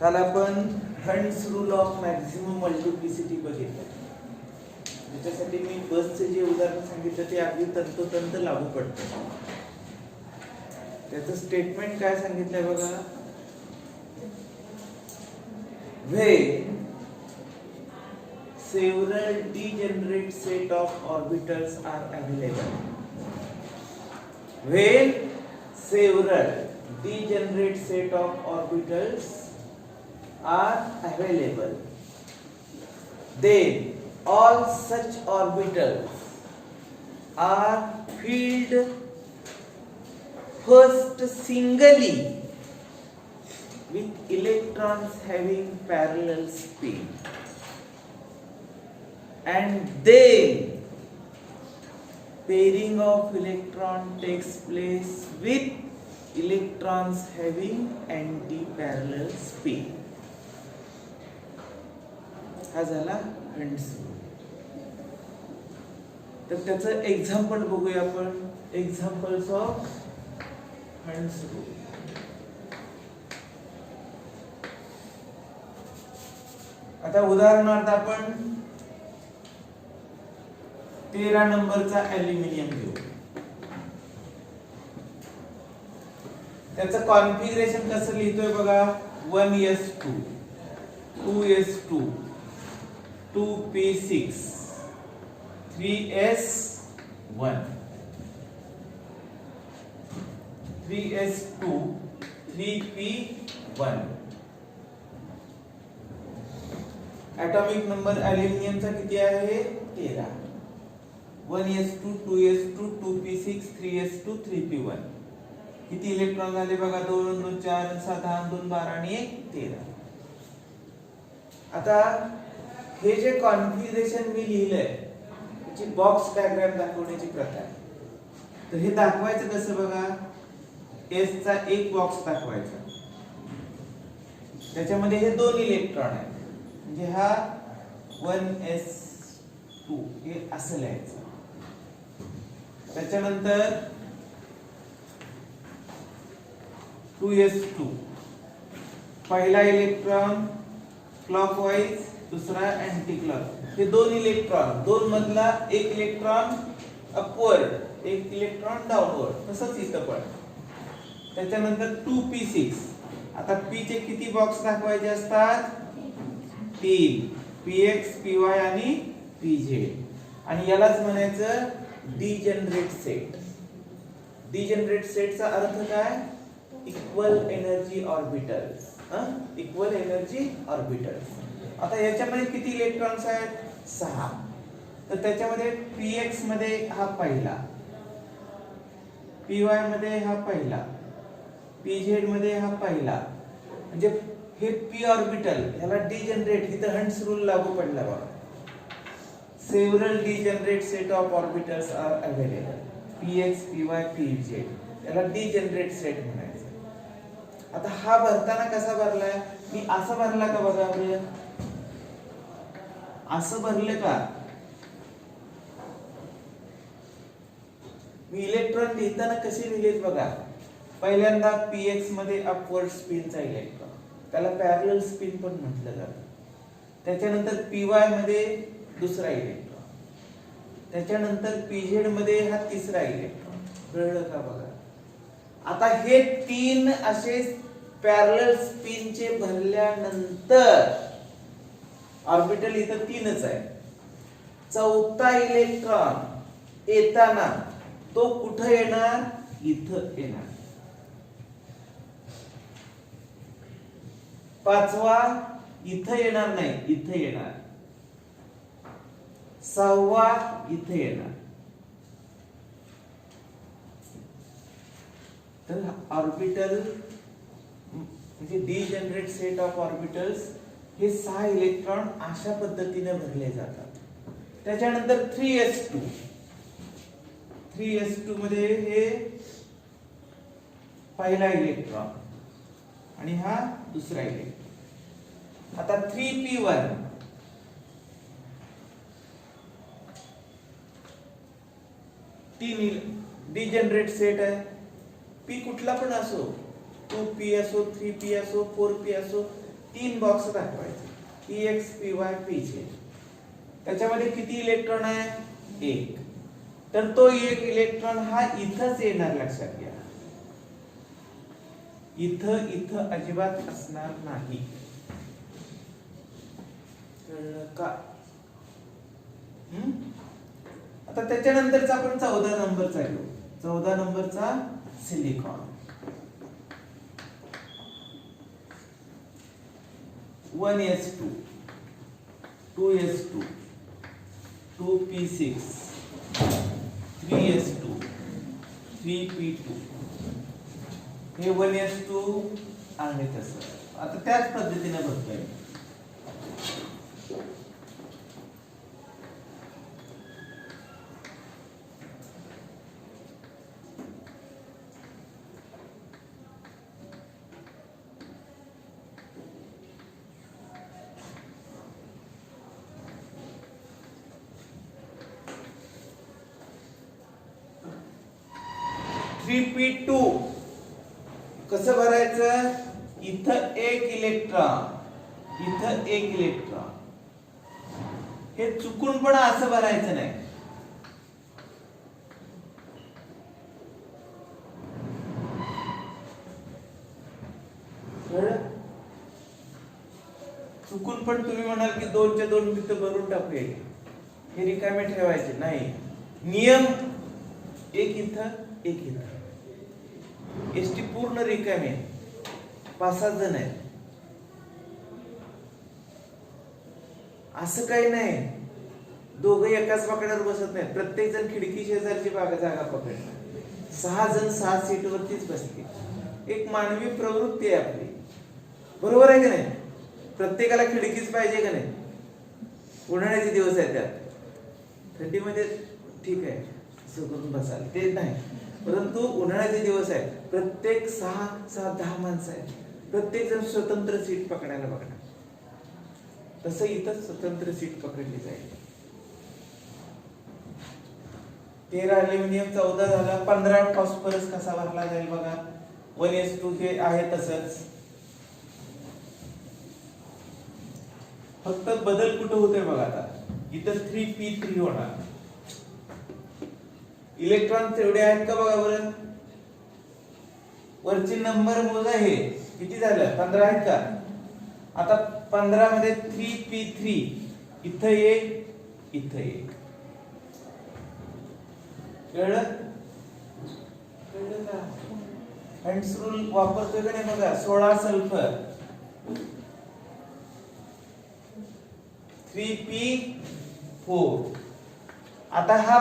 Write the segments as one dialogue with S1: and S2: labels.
S1: काल आपण hunts rule of maximum multiplicity बघितलं. त्याच्यासाठी मी बसचे जे उदाहरण सांगितलं ते अगदी तंतोतंत लागू पडतं. त्याचं स्टेटमेंट काय सांगितलंय बघा. When several degenerate set of orbitals are available. When several degenerate set of orbitals are available, then all such orbitals are filled first singly with electrons having parallel spin, and then pairing of electron takes place with electrons having anti-parallel spin. हा झाला hunts rule. तर त्याचं example बघूया आपण. Examples of hunts rule. आता उदाहरणार्थ आपण 13 नंबरचा ॲल्युमिनियम घेऊ. त्याचं कॉन्फिगरेशन कसं लिहितोय बघा. 1s2 2s2 2p6 3s1 3s2 3p1. Atomic number ॲल्युमिनियमचा किती आहे. 13. 1s2 2s2 2p6 3s2 3p1. किती इलेक्ट्रॉन झाले बघा. 2 2 4 7 8 2 12 आणि 1 13. आता हे जे कॉन्फिगरेशन मी लिहिलंय त्याची बॉक्स डायग्राम दाखवण्याची प्रथा आहे. तर हे दाखवायचं कसं बघा. S चा एक बॉक्स दाखवायचा. त्याच्यामध्ये हे 2 इलेक्ट्रॉन आहेत. म्हणजे हा 1s2 हे असं लिहायचं. त्याच्यानंतर 2s2 पहिला इलेक्ट्रॉन क्लॉकवाईज दुसरा अँटी क्लॉक. हे 2 इलेक्ट्रॉन 2 मधला एक इलेक्ट्रॉन अपवर्ड एक इलेक्ट्रॉन डाऊनवर्ड. तसंच इथं पण. त्याच्यानंतर 2p6. आता p चे किती बॉक्स दाखवायचे असतात. 3 px py आणि pz. आणि यालाच म्हणायचं डिजनरेट सेट. डिजनरेट सेटचा अर्थ काय. Equal energy orbitals. Equal energy orbitals. आता याच्यामध्ये किती इलेक्ट्रॉन्स आहेत. 6. तर त्याच्यामध्ये px मध्ये हा पहिला, py मध्ये हा पहिला, pz मध्ये हा पहिला. म्हणजे हे p ऑर्बिटल ह्याला डिजनरेट. इथं हंट्स रूल लागू पडला बघा. Several degenerate set of orbitals are available. px py pz याला डिजनरेट सेट म्हणायचं. आता हा भरताना कसा भरलाय. मी असं भरला का बघा. बरं असं भरले का. मी इलेक्ट्रॉन लिहिताना कसे लिहिलेत बघा. पहिल्यांदा px मध्ये अपवर्ड स्पिनचा इलेक्ट्रॉन त्याला पॅरलल स्पिन पण म्हटलं जातं. त्याच्यानंतर py मध्ये दुसरा इलेक्ट्रॉन. त्याच्यानंतर pz मध्ये हा तिसरा इलेक्ट्रॉन. कळलं का बघा. आता हे 3 असे पॅरलल स्पिनचे भरल्यानंतर ऑर्बिटल इथं 3च आहे. चौथा इलेक्ट्रॉन येताना तो कुठं येणार. इथं येणार. 5वा इथं येणार नाही. इथं येणार. 6वा इथं येणार. तर ऑर्बिटल म्हणजे डिजनरेट सेट ऑफ ऑर्बिटल्स हे 6 इलेक्ट्रॉन अशा पद्धतीने भरले जातात. त्याच्यानंतर 3s2 3s2 मध्ये हे पहिला इलेक्ट्रॉन आणि हा दुसरा इलेक्ट्रॉन. आता 3p1 डिजनरेट सेट आहे. पी कुठला पण असो 2p असो 3p असो 4p असो 3 बॉक्स दाखवायचे px py pz. त्याच्यामध्ये किती इलेक्ट्रॉन आहे 1. तर तो एक इलेक्ट्रॉन हा इथंच येणार, लक्षात घ्या. इथं अजिबात असणार नाही. कळलं का? आता त्याच्यानंतरचा आपण 14 नंबरचा घेऊ. 14 नंबरचा silicon. 1s2 2s2 2p6 3s2 3p2 हे 1s2 आहे तसं. आता त्याच पद्धतीने बघतोय. P2 कसं भरायचं? इथं एक इलेक्ट्रॉन, इथं एक इलेक्ट्रॉन. हे चुकून पण असं भरायचं नाही. चुकून पण तुम्ही म्हणाल की 2च्या 2 तिथं भरून टाकूया, हे रिकामे ठेवायचे नाही. नियम एक इथं एक इथं. एसटी पूर्ण रिकामे 5-7 जण आहेत. असं काही नाही, दोघं एकाच बाकड्यावर बसत नाही. प्रत्येक जण खिडकी शेजारची जागा पकडणार. 6 जण 6 सीट वरतीच बसते. एक मानवी प्रवृत्ती आहे आपली, बरोबर आहे की नाही? प्रत्येकाला खिडकीच पाहिजे का नाही? उन्हाळ्याचे दिवस आहेत, त्यात थंडीमध्ये ठीक आहे असं करून बसाल ते नाही, परंतु उन्हाळ्याचे दिवस आहेत. प्रत्येक 6-7-10 माणसं आहेत. प्रत्येक जण स्वतंत्र सीट पकडायला बघणार. तसं इथं स्वतंत्र सीट पकडली जाईल. 13 अल्युमिनियम, 14 झाला. 15 फॉस्फरस कसा भरला जाईल बघा. 1s2 ते आहे तसंच. फक्त बदल कुठं होतोय बघा. आता इथं 3p3 होणार. इलेक्ट्रॉन तेवढे आहेत का बघा बरं. वरची नंबर मोजा. हे किती झालं? 15 आहेत का? आता 15 मध्ये 3p3 इथं एक, इथं एक. कळलं? कळलं का? हँड्स रूल वापरतोय का नाही बघा. 16 सल्फर 3p4. आता हा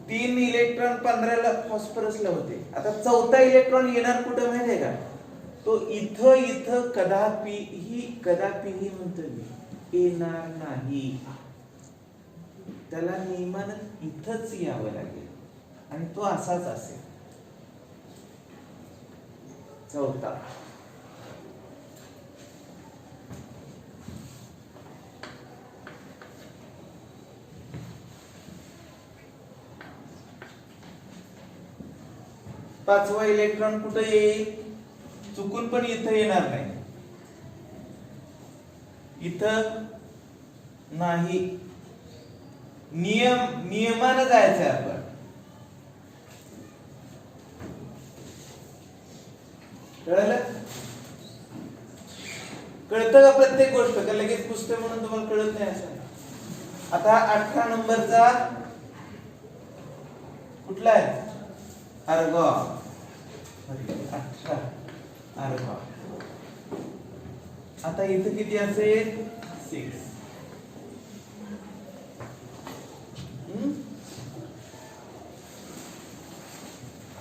S1: 3 इलेक्ट्रॉन 15ला फॉस्फरसला होते. आता चौथा इलेक्ट्रॉन येणार कुठं माहिती आहे का? तो इथं कदापिही म्हणतो मी येणार नाही. त्याला नियमानं इथंच यावं लागेल आणि तो असाच असेल. चौथा. पाचवा इलेक्ट्रॉन कुठे येईल? चुकून पण इथं येणार नाही. इथं नाही. नियमानं जायचंय आपण. कळलं? कळतं का प्रत्येक गोष्ट? का लगेच पुस्तक म्हणून तुम्हाला कळत नाही असं? आता 18 नंबरचा कुठला आहे? आर्गॉन. 18 आर्गॉन. आता इथं किती असेल? 6.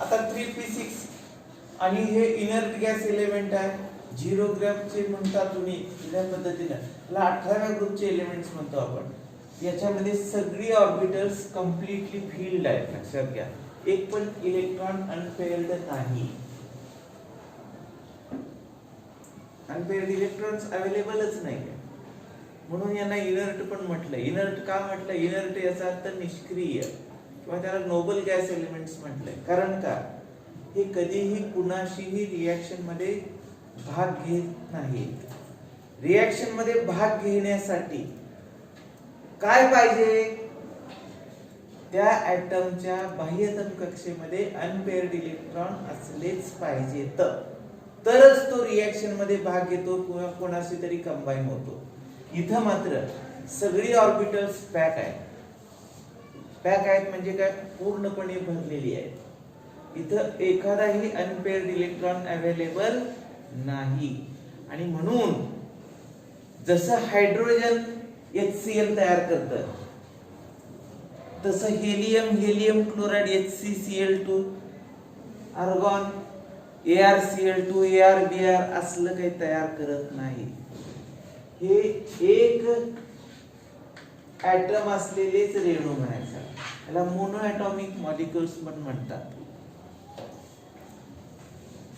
S1: आता 3p6 आणि हे इनर्ट गॅस एलिमेंट आहे. 0 ग्रॅमचे म्हणतात तुम्ही या पद्धतीने. याला 18व्या ग्रुपचे एलिमेंट्स म्हणतो आपण. याच्यामध्ये सगळी ऑर्बिटल्स कम्प्लिटली फिल्ड आहेत, लक्षात घ्या. एक पण इलेक्ट्रॉन अनपेअर्ड नाही. अनपेअर्ड इलेक्ट्रॉन्स अवेलेबलच नाही, म्हणून यांना इनर्ट पण म्हटलं. इनर्ट का म्हटलं? इनर्ट याचा अर्थ निष्क्रिय, किंवा त्याला नोबल गॅस एलिमेंट्स म्हटलंय. कारण का? हे कधीही कुणाशीही रिएक्शन मध्ये भाग घेत नाहीत. रिएक्शन मध्ये भाग घेण्यासाठी काय पाहिजे? त्या ऍटमच्या बाह्यतम कक्षेमध्ये अनपेअर्ड इलेक्ट्रॉन असलेच पाहिजेत, तरच तो रिएक्शन मध्ये भाग घेतो किंवा कोणाशी तरी कंबाईन होतो. इथं मात्र सगळी ऑर्बिटल्स पॅक आहेत. पॅक आहेत म्हणजे काय? पूर्णपणे भरलेली आहेत. इथं एखादाही अनपेअर्ड इलेक्ट्रॉन अवेलेबल नाही. आणि म्हणून जसं हायड्रोजन HCl तयार करतं, तसं helium chloride HCCl2, argon ArCl2, ArBr असलं काही तयार करत नाही. हे एक ऍटम असलेलेच रेणू म्हणायचं. याला मोनो ऍटॉमिक मॉलिक्युल्स पण म्हणतात.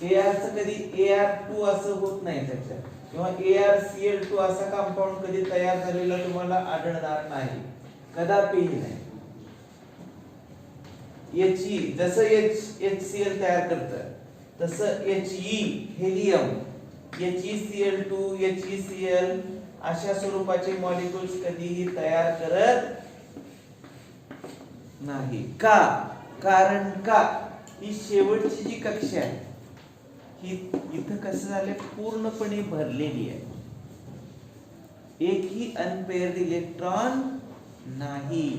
S1: Ar चं कधी Ar2 असं होत नाही त्याच्यात, किंवा ArCl2 असा कंपाऊंड कधी तयार झालेला तुम्हाला आढळणार नाही, कदापिही नाही. He जसं HCl तयार करतं तसं He हेलियम, HeCl2, HeCl अशा स्वरूपाचे मॉलिक्युल्स कधीही तयार करत नाही. का? कारण का ही शेवटची जी कक्षा आहे ही इथं कसं झालंय? पूर्णपणे भरलेली आहे. एकही अनपेअर्ड इलेक्ट्रॉन नाही.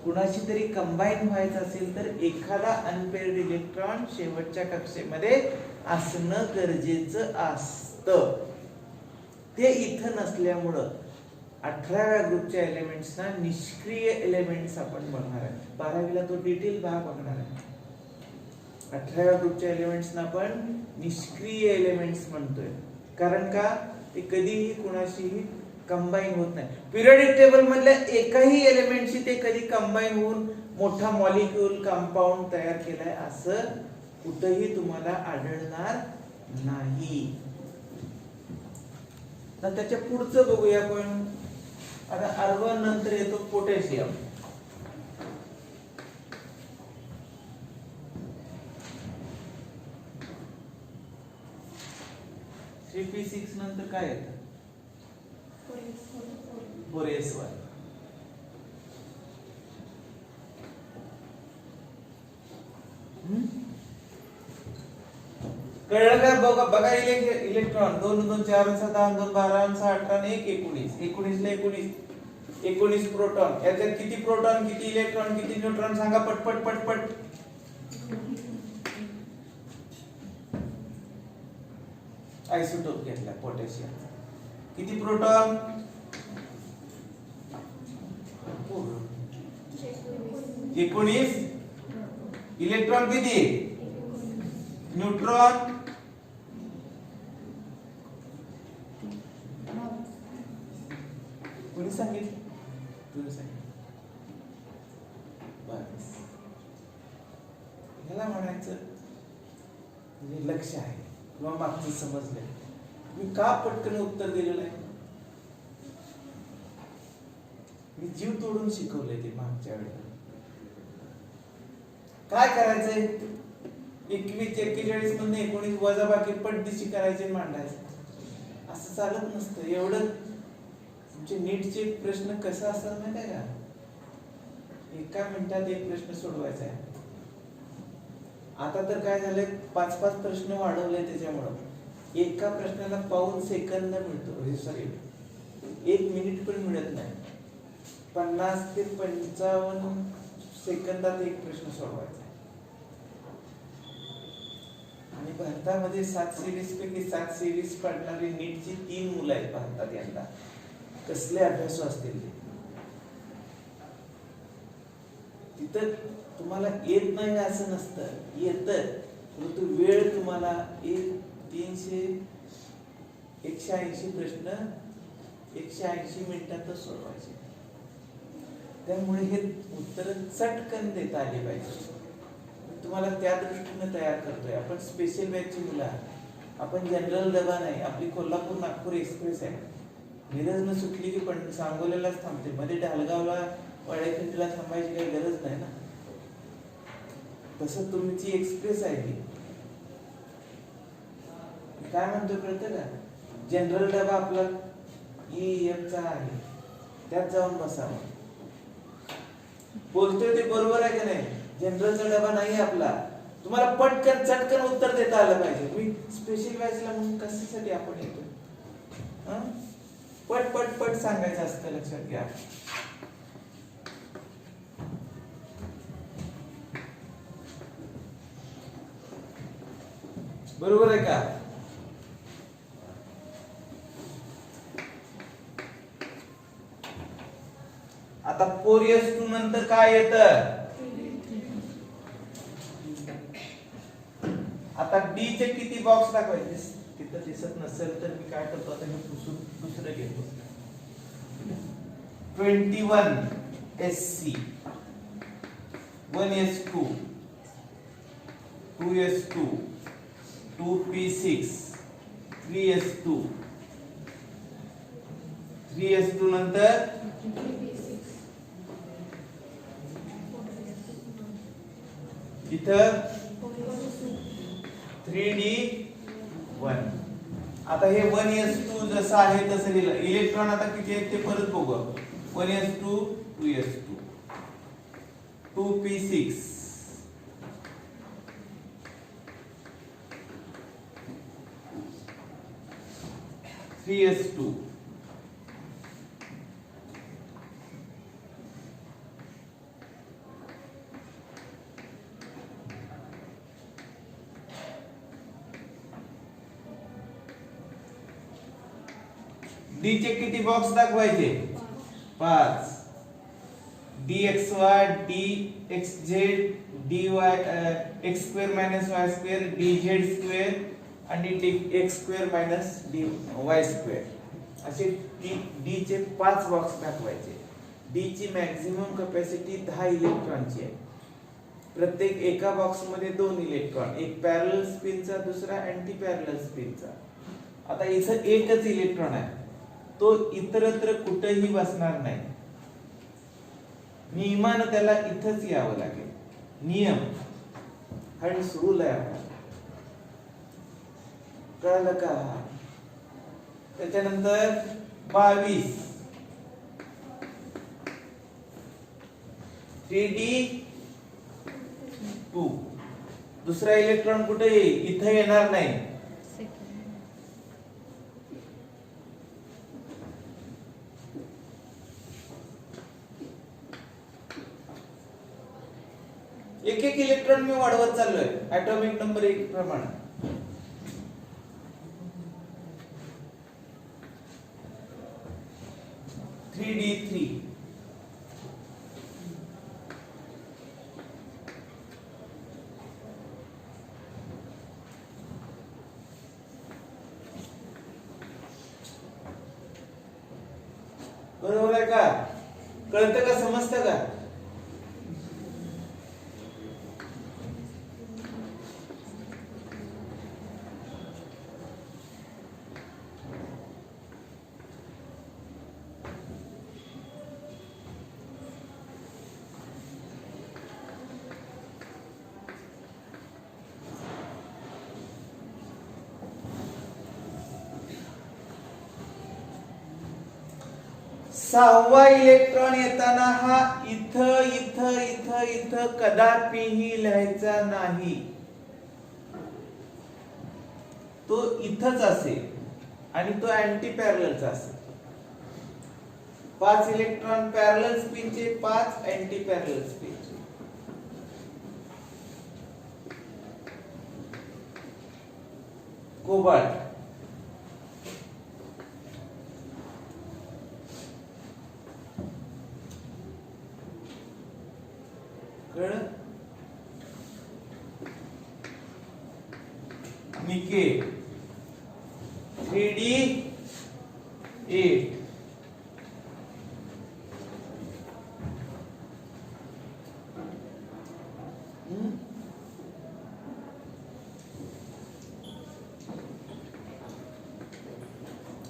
S1: कुणाशी तरी कंबाईन व्हायचं असेल तर एखादा अनपेअर्ड इलेक्ट्रॉन शेवटच्या कक्षेमध्ये असणं गरजेचं असतं. ते इथं नसल्यामुळं 18व्या ग्रुपच्या एलिमेंट्सना निष्क्रिय एलिमेंट्स आपण बघणार आहे. 12वीला तो डिटेल भाग बघणार आहे. 18व्या ग्रुपच्या एलिमेंट्सना आपण निष्क्रिय एलिमेंट्स म्हणतोय. कारण का? ते कधीही कुणाशीही कंबाईन होत नाही. पिरियडिक टेबल मधल्या एकाही एलिमेंटशी ते कधी कंबाईन होऊन मोठा मॉलिक्यूल कंपाऊंड तयार केलाय असं कुठेही तुम्हाला आढळणार नाही. तर त्याच्या पुढचं बघूया आपण. आता आर्गॉन नंतर येतो पोटॅशियम. P6 नंतर काय येतं? बोरेस1. कळलं का? बघा इलेक्ट्रॉन 2 2 4 7 8 2 12 6 18 1 19. 19 ला 19 प्रोटॉन. याच्यात किती प्रोटॉन, किती इलेक्ट्रॉन, किती न्यूट्रॉन सांगा पटपट पटपट. आयसोटोप घेतला पोटॅशियम. किती प्रोटॉन? 19. इलेक्ट्रॉन किती? न्यूट्रॉन कोणी सांगितलं? तुम्ही सांगितलं. बस ह्याला म्हणायचं म्हणजे लक्ष आहे किंवा मागचं समजलंय. मी का पटकन उत्तर दिलेलं आहे? मी जीव तोडून शिकवलंय ते मागच्या वेळेला. काय करायचंय? 21 41 मधून 19 वजाबाकी पटदिशी करायचे, मांडायचं. असं चालत नसतं. एवढं तुमचे नीटचे प्रश्न कसा असतात माहिती आहे का? एका मिनिटात एक प्रश्न सोडवायचा आहे. आता तर काय झालंय, 5-5 प्रश्न वाढवले. त्याच्यामुळं एका प्रश्नाला पाऊण सेकंद मिळतो. सॉरी 1 मिनिट पण मिळत नाही. 50 ते 55 सेकंदात एक प्रश्न सोडवायचा. आणि भारतामध्ये 720 पैकी 720 पडणारी नीटची 3 मुलं आहेत भारतात यंदा. कसले अभ्यासू असतील ते. तिथं तुम्हाला येत नाही असं नसतं, येतं. परंतु वेळ तुम्हाला 180 प्रश्न 180 मिनिटातच सोडवायचे. त्यामुळे हे उत्तर चटकन देता आले पाहिजे. तुम्हाला त्या दृष्टीने तयार करतोय आपण. स्पेशल बॅचची मुलं, आपण जनरल डबा नाही. आपली कोल्हापूर नागपूर एक्सप्रेस आहे. मिरजनं सुटली की पण सांगोल्यालाच थांबते. मध्ये ढालगावला वाड्याखंडीला थांबायची काही गरज नाही ना. तसं तुमची एक्सप्रेस आहे ती. काय म्हणतो कळतं का? जनरल डबा आपला EF चा आहे, त्यात जाऊन बसावं. बोलतोय ते बरोबर आहे का नाही? जनरलचा डबा नाही आपला. तुम्हाला पटकन चटकन उत्तर देता आलं पाहिजे. मी स्पेशल बॅचला म्हणून कशासाठी आपण येतो? पट पट पट सांगायचं असतं, लक्षात घ्या. बरोबर आहे का? आता 4s2 नंतर काय येतं? आता D चे किती बॉक्स दाखवायचे? तिथं दिसत नसेल तर मी काय करतो, आता मी पुसून दुसरं घेतो. 21SC, 1s2, 2s2, 2p6, 3s2, 3s2 नंतर इथं 3d1. आता हे 1s2 जसं आहे तसं लिहिलं. इलेक्ट्रॉन आता किती आहेत ते परत बघू. 1s2, 2s2, 2p6, 3s2, D चे किती बॉक्स दाखवायचे? 5. dxy, dxz, dy x square minus y square, dz square आणि dx square minus dy square, असे D चे 5 बॉक्स दाखवायचे. D ची मॅक्झिमम कॅपॅसिटी 10 इलेक्ट्रॉनची आहे. प्रत्येक एका बॉक्स मध्ये 2 इलेक्ट्रॉन, एक पॅरलल स्पिनचा, दुसरा अँटी पॅरलल स्पिनचा. आता इथं एकच इलेक्ट्रॉन आहे, तो इतरत्र कुठेही बसणार नाही. नियमानं त्याला इथंच यावं लागेल. नियम हंड्स रूल आहे आपला, कळलं का? त्याच्यानंतर 22 3d2, दुसरा इलेक्ट्रॉन कुठे येईल? इथं येणार नाही. एक एक इलेक्ट्रॉन मी वाढवत चाललोय ऍटॉमिक नंबर 1 प्रमाणे. (3d3) बरोबर आहे का? कळतं का? समजतं का? सहावा इलेक्ट्रॉन येताना हा इथं इथं इथं इथं कदापिही लिहायचा नाही. तो इथंच असेल आणि तो अँटी पॅरललचा असेल. 5 इलेक्ट्रॉन पॅरलल स्पिनचे, 5 अँटी पॅरलल स्पिनचे. Cobalt nickel 3d8,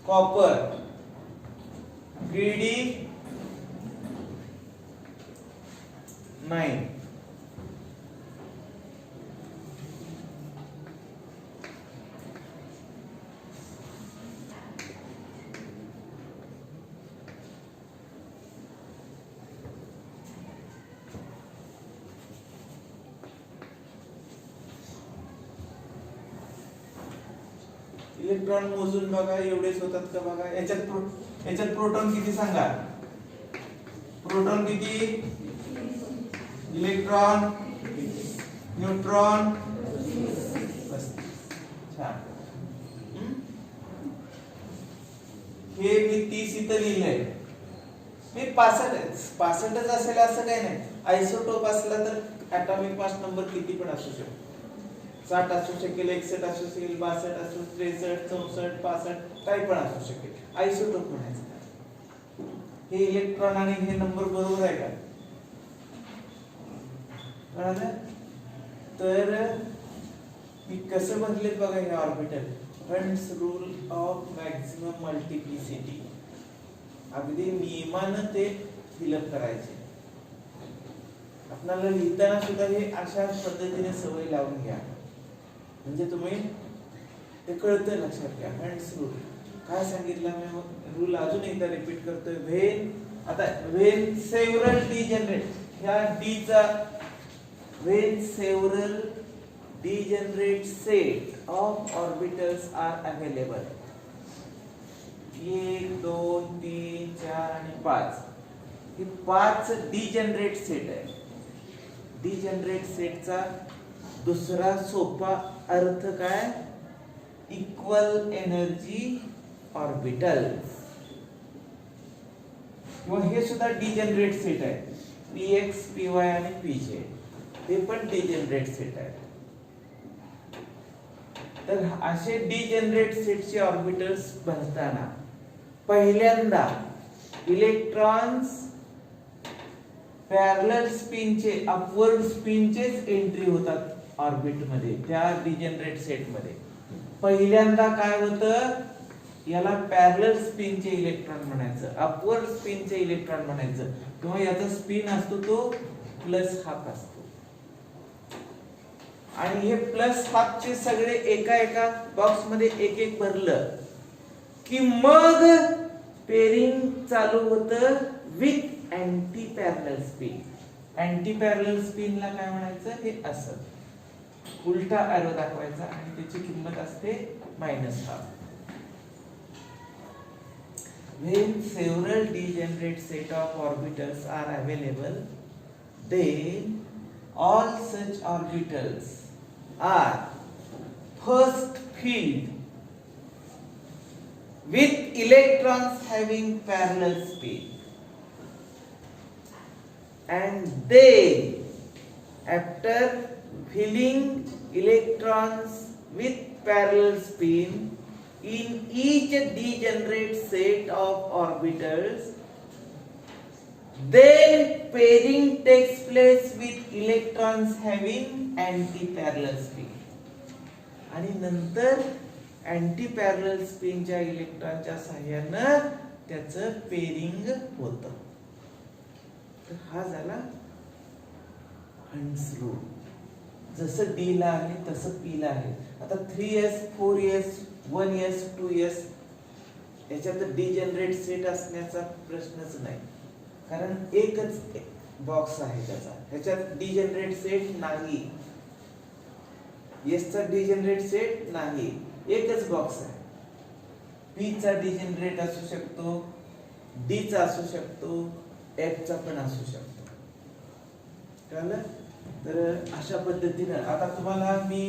S1: copper 3d9, electron मोजून बघा एवढेच होतात का बघा. याच्यात प्रोटॉन किती सांगा. प्रोटॉन किती. इलेक्ट्रॉन न्यूट्रॉन बस. छान. हे मी 30 इथं लिहिलंय. मी 65च असेल असं काही नाही. आयसोटोप असला तर ऍटॉमिक मास नंबर किती पण असू शकतो. 60 असू शकेल, 61 असू शकेल, 62 असू, 63, 64, 65 काही पण असू शकेल. आयसोटोप म्हणायचं. हे इलेक्ट्रॉन आणि हे नंबर बरोबर आहे का. कळलं. तर मी कसं म्हटले बघा हे orbital. Hunts rule of maximum multiplicity. अगदी नियमानं ते फिलअप करायचे. आपल्याला लिहिताना सुद्धा हे अशा पद्धतीने सवय लावून घ्या म्हणजे तुम्ही ते कळतं. लक्षात घ्या. हंट्स रूल काय सांगितलं मी. मग रूल अजून एकदा रिपीट करतोय. व्हेन सेव्हरल डिजनरेट ह्या डी चा when several degenerate set of orbitals are available. 1 2 3 4 आणि 5 हे 5 डिजनरेट सेट आहे. डिजनरेट सेटचा दुसरा सोपा अर्थ काय. Equal energy orbitals. किंवा हे सुद्धा डिजनरेट सेट आहे. px py आणि pj ते पण डिजनरेट सेट आहे. तर असे डिजनरेट सेटचे ऑर्बिटल्स बनताना पहिल्यांदा इलेक्ट्रॉन्स पॅरलल स्पिनचे अपवर्ड स्पिनचेच एंट्री होतात ऑर्बिट मध्ये. त्या डिजनरेट सेट मध्ये पहिल्यांदा काय होतं. याला पॅरलल स्पिनचे इलेक्ट्रॉन म्हणायचं, अपवर्ड स्पिनचे इलेक्ट्रॉन म्हणायचं. किंवा याचा स्पिन असतो तो प्लस हाफ असतो. आणि हे प्लस हाफ चे सगळे एका बॉक्स मध्ये एक भरलं की मग पेरिंग चालू होतं with anti parallel spin. Anti parallel स्पिनला काय म्हणायचं. हे असं उलटा एरो दाखवायचा आणि त्याची किंमत असते -half. When several degenerate set of orbitals are available, then all such orbitals are first filled with electrons having parallel spin, and then after filling electrons with parallel spin in each degenerate set of orbitals, then pairing takes place with electrons having anti-parallel spin. आणि नंतर anti-parallel स्पिनच्या इलेक्ट्रॉनच्या सहाय्यानं त्याचं pairing होतं. तर हा झाला hunts rule. जसं डी ला आहे तसं पी ला आहे. आता 3s 4s 1s 2s याच्यात डिजनरेट सेट असण्याचा प्रश्नच नाही. कारण एकच बॉक्स आहे त्याचा. ह्याच्यात डिजनरेट सेट नाही. एस चा डिजनरेट सेट नाही. एकच बॉक्स आहे. पी चा डिजनरेट असू शकतो, डी चा असू शकतो, एफ चा पण असू शकतो. कळलं. तर अशा पद्धतीने आता तुम्हाला मी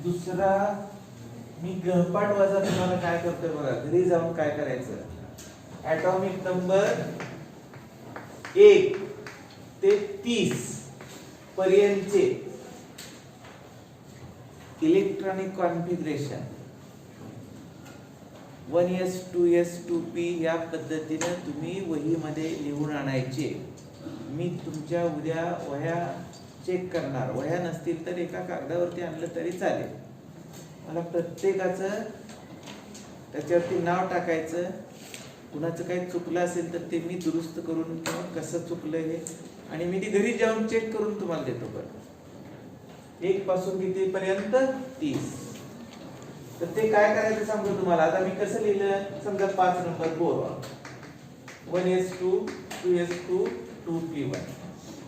S1: दुसरा गृहपाठ वजा तुम्हाला काय करतोय बघा. घरी जाऊन काय करायचं. ऍटॉमिक नंबर 1 ते 30 पर्यंतचे electronic configuration 1s 2s 2p या पद्धतीने तुम्ही वहीमध्ये लिहून आणायचे. मी तुमच्या उद्या वह्या चेक करणार. वह्या नसतील तर एका कागदावरती आणलं तरी चालेल. मला प्रत्येकाचं त्याच्यावरती नाव टाकायचं. कुणाचं काही चुकलं असेल तर ते मी दुरुस्त करून किंवा कसं चुकलं हे आणि मी ती घरी जाऊन चेक करून तुम्हाला देतो. बरं 1 पासून किती पर्यंत 30. तर ते काय करायचं सांगतो तुम्हाला. आता मी कसं लिहिलं. समजा 5 number boron 1s2 2s2 2p1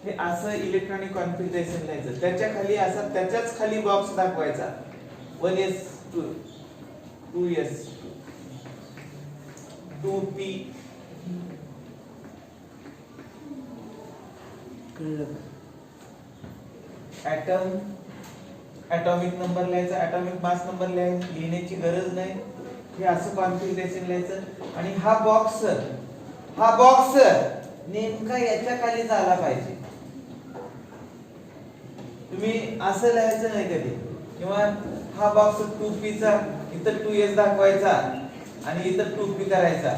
S1: हे असं इलेक्ट्रॉनिक कॉन्फिगरेशन लिहायचं. त्याच्या खाली असा त्याच्याच खाली बॉक्स दाखवायचा 1s 2s 2p atom atomic number लिहायचा, ऍटॉमिक मास नंबर लिहिण्याची गरज नाही. हे असं कॉन्फिगरेशन लिहायचं. आणि हा बॉक्स नेमका याच्या खाली झाला पाहिजे. तुम्ही असं लिहायचं नाही कधी, किंवा हा बॉक्स 2p चा इथं 2s दाखवायचा आणि इथं 2p करायचा,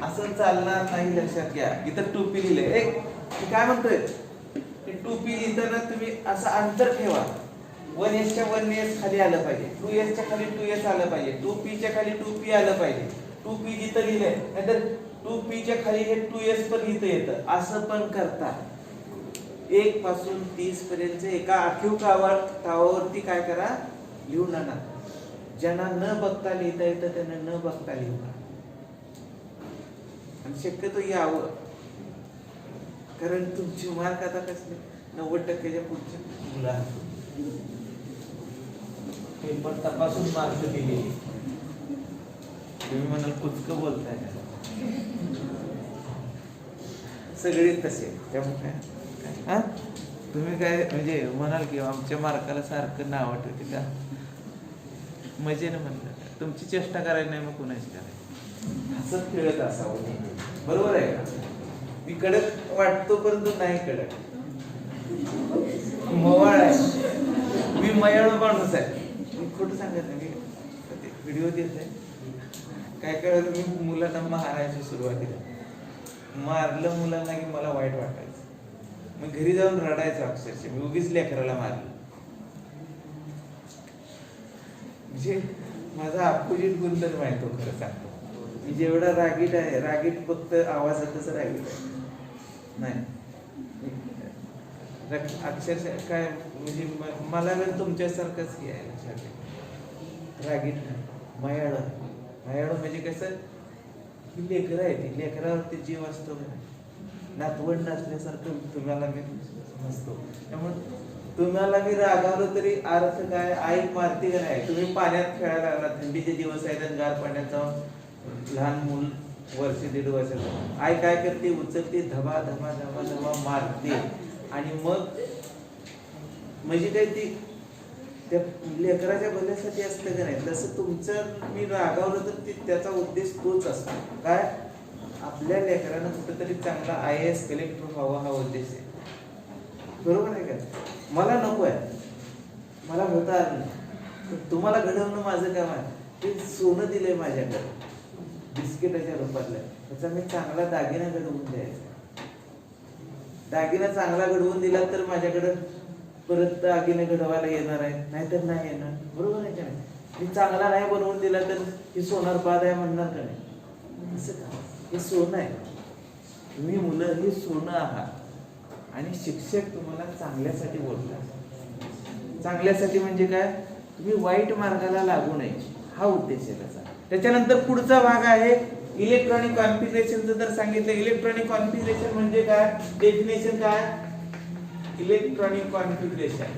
S1: असं चालणार नाही. लक्षात घ्या, इथं 2p लिहिले. मी काय म्हणतोय, 2p लिहिताना तुम्ही असं अंतर ठेवा. 1s च्या 1s खाली आलं पाहिजे, 2s च्या खाली 2s आलं पाहिजे, 2p च्या खाली 2p आलं पाहिजे. 2p जिथं लिहिलंय, नाहीतर 2p च्या खाली हे 2s पण इथं येतं. असं पण करता. 1 पासून 30 पर्यंत एका आखीव कावावरती काय करा, लिहून आणा. ज्यांना न बघता लिहिता येतं त्यांना न बघता लिहू. आणि शक्यतो यावं, कारण तुमची मार्क आता कसले 90% पुढचे मुलं पेपर तपासून मार्क दिले. तुम्ही म्हणाल कुचकं बोलताय, सगळे तसे. त्यामुळे हा तुम्ही काय म्हणजे म्हणाल की आमच्या मार्काला सारखं नाव आठवते का, मजेने म्हणलं. तुमची चेष्टा करायला नाही, मग कुणाची करायची. हसत खेळत असावं, बरोबर आहे का. मी कडक वाटतो परंतु नाही कडक, मवाळ आहे मी, मयाळू माणूस आहे. मी खोटं सांगत नाही. व्हिडिओ देत आहे काय काय मी मुलांना मारायची सुरुवातीला मारलं मुलांना की मला वाईट वाटायचं. मग घरी जाऊन रडायचं अक्षरशः, मी उगीच लेकराला मारलं. म्हणजे माझा अपोजिट गुणधर्म आहे तो, खरं सांगतो. मी जेवढा रागीट आहे, रागीट फक्त आवाजातच रागीट आहे, नाही अक्षरशः काय म्हणजे मला पण तुमच्यासारखंच हे आहे. लक्षात रागीट नाही, मयाळू म्हणजे कसं, ही लेकरं आहे, ती लेकरावरती जीव असतो, नातवंड असल्यासारखं तुम्हाला मी नसतो. त्यामुळे तुम्हाला मी रागावलं तरी अर्थ काय, आई मारते का नाही. तुम्ही पाण्यात खेळायला लागला, थंडीचे दिवस आहेत आणि गार पाण्यात जाऊन लहान मूल वर्ष 1.5 वर्षाचं, आई काय करते, उचलते, धबा धबा धबा धबा मारते. आणि मग म्हणजे काय, ती त्या लेकराच्या भल्यासाठी असतं का नाही. तसं तुमचं मी रागावलं तर त्याचा उद्देश तोच असतो. काय, आपल्या लेकरानं कुठेतरी चांगला IAS कलेक्टर व्हावा, हा उद्देश आहे. बरोबर आहे का. मला नको आहे, मला होता तुम्हाला घडवणं माझं काम आहे. ते सोनं दिलंय माझ्याकडे बिस्किटाच्या रूपातलं, त्याचा मी चांगला दागिना घडवून द्यायचा. दागिना चांगला घडवून दिला तर माझ्याकडे परत दागिने घडवायला येणार आहे, नाहीतर नाही येणार. बरोबर आहे का नाही. मी चांगला नाही बनवून दिला तर ही सोनार बाद आहे म्हणणार का नाही. असं का, हे सोनं आहे. तुम्ही मुलं हे सोनं आहात आणि शिक्षक तुम्हाला चांगल्यासाठी बोलतात. चांगल्यासाठी म्हणजे काय, तुम्ही वाईट मार्गाला लागू नये, हा उद्देश आहे त्याचा. त्याच्यानंतर पुढचा भाग आहे इलेक्ट्रॉनिक कॉन्फिगरेशनचं. जर सांगितलं इलेक्ट्रॉनिक कॉन्फिगरेशन म्हणजे काय, डेफिनेशन काय, इलेक्ट्रॉनिक कॉन्फिगरेशन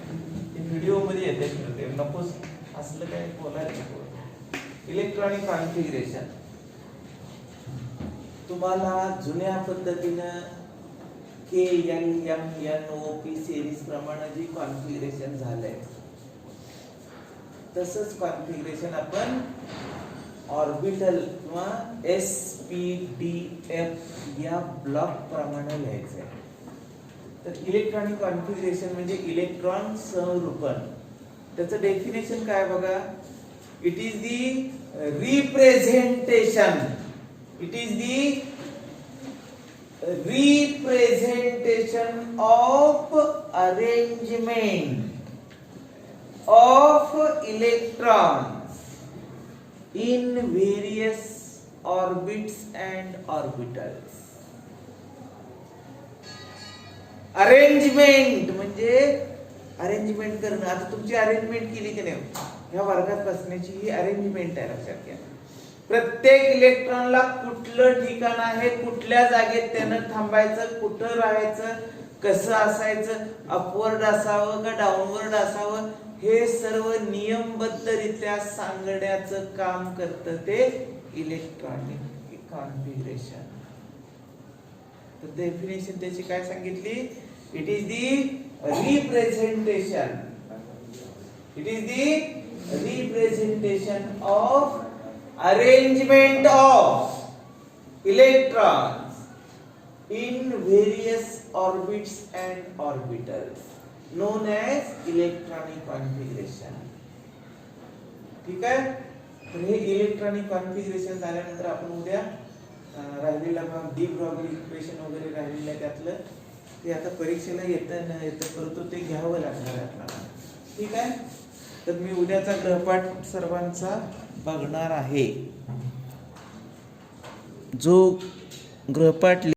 S1: व्हिडिओ मध्ये येते, नकोस असलं काय बोलायला. इलेक्ट्रॉनिक कॉन्फिगरेशन तुम्हाला जुन्या पद्धतीनं KLMNOP सिरीज प्रमाणे जी कॉन्फिगरेशन झालंय तसंच कॉन्फिगरेशन आपण ऑर्बिटल किंवा SPDF या ब्लॉक प्रमाणे लिहायचं आहे. तर इलेक्ट्रॉनिक कॉन्फिगरेशन म्हणजे इलेक्ट्रॉन संरूपण. त्याचं डेफिनेशन काय बघा, it is the representation, it is the representation of arrangement of electrons in various orbits and orbitals. Arrangement म्हणजे अरेंजमेंट करणं. आता तुमची अरेंजमेंट केली की नाही, ह्या वर्गात बसण्याची ही अरेंजमेंट आहे. लक्षात घ्या, प्रत्येक इलेक्ट्रॉनला कुठलं ठिकाण आहे, कुठल्या जागेत त्यानं थांबायचं, कुठं राहायचं, कसं असायचं, अपवर्ड असावं का डाऊनवर्ड असावं, हे सर्व नियमबद्धरित्या सांगण्याचं काम करतं ते इलेक्ट्रॉनिक कॉन्फिगरेशन. तर डेफिनेशन त्याची काय सांगितली? It is the representation, it is the representation of arrangement of electrons in various orbits and orbitals known as electronic configuration. ठीक आहे. तर हे इलेक्ट्रॉनिक कॉन्फिगरेशन झाल्यानंतर आपण उद्या राहिलेला भाग डी ब्रॉग्ली इक्वेशन वगैरे राहिलेलं आहे त्यातलं ते आता परीक्षेला येतं न येतं परंतु ते घ्यावं लागणार आहे आपल्याला. ठीक आहे. तर मी उद्याचा गृहपाठ सर्वांचा बघणार आहे. जो गृहपाठ